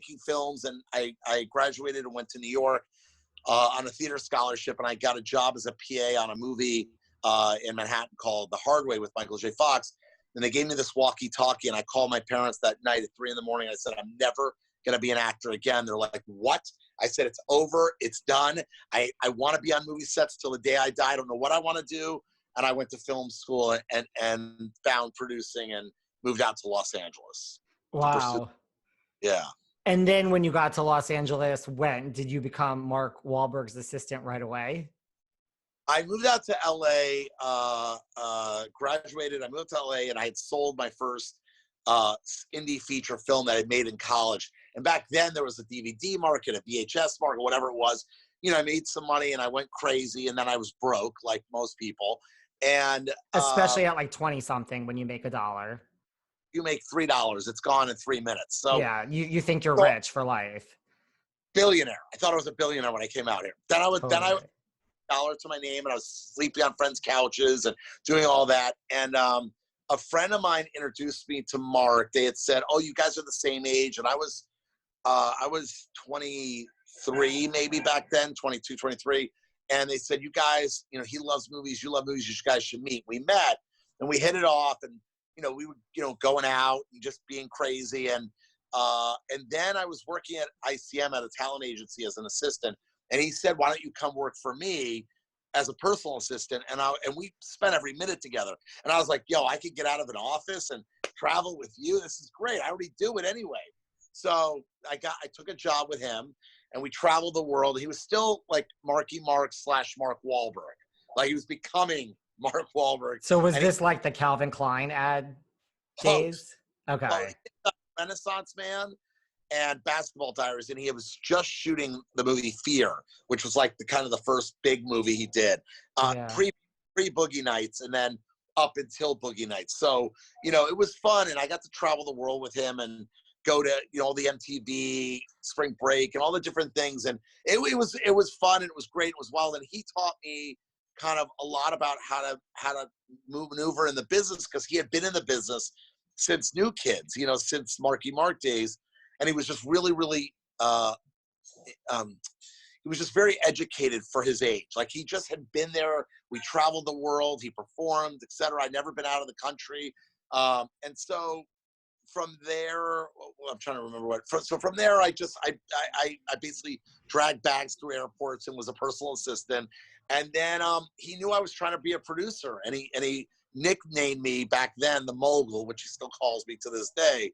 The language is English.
making films, and I graduated and went to New York on a theater scholarship, and I got a job as a PA on a movie in Manhattan called The Hard Way with Michael J. Fox. And they gave me this walkie-talkie, and I called my parents that night at 3 a.m. I said, I'm never going to be an actor again. They're like, what? I said, it's over. It's done. I want to be on movie sets till the day I die. I don't know what I want to do. And I went to film school and found producing and moved out to Los Angeles. Wow. Yeah. And then when you got to Los Angeles, when did you become Mark Wahlberg's assistant right away? I moved out to LA, graduated. I moved to LA, and I had sold my first indie feature film that I made in college. And back then there was a DVD market, a VHS market, whatever it was. You know, I made some money and I went crazy, and then I was broke like most people. And especially at like 20 something, when you make $1, you make $3, it's gone in 3 minutes. So yeah, you think you're rich for life. Billionaire. I thought I was a billionaire when I came out here. Then I Totally. $1 to my name, and I was sleeping on friends' couches and doing all that. And a friend of mine introduced me to Mark. They had said, "Oh, you guys are the same age," and I was 23 maybe back then, 22, 23. And they said, "You guys, you know, he loves movies. You love movies. You guys should meet." We met, and we hit it off, and you know, we were going out and just being crazy. And then I was working at ICM at a talent agency as an assistant. And he said, "Why don't you come work for me as a personal assistant?" And we spent every minute together. And I was like, "Yo, I could get out of an office and travel with you. This is great. I already do it anyway." So I took a job with him, and we traveled the world. He was still like Marky Mark / Mark Wahlberg. Like, he was becoming Mark Wahlberg. So was this like the Calvin Klein ad days? Okay. Renaissance Man and Basketball Diaries, and he was just shooting the movie Fear, which was like the first big movie he did, pre Boogie Nights, and then up until Boogie Nights. So it was fun, and I got to travel the world with him and go to all the MTV Spring Break and all the different things, and it was fun, and it was great, it was wild, and he taught me kind of a lot about how to maneuver in the business, because he had been in the business since New Kids, since Marky Mark days. And he was just really, really, he was just very educated for his age. Like, he just had been there. We traveled the world. He performed, etc. I'd never been out of the country. And so from there, I'm trying to remember so from there, I basically dragged bags through airports and was a personal assistant. And then he knew I was trying to be a producer, and he nicknamed me back then the Mogul, which he still calls me to this day.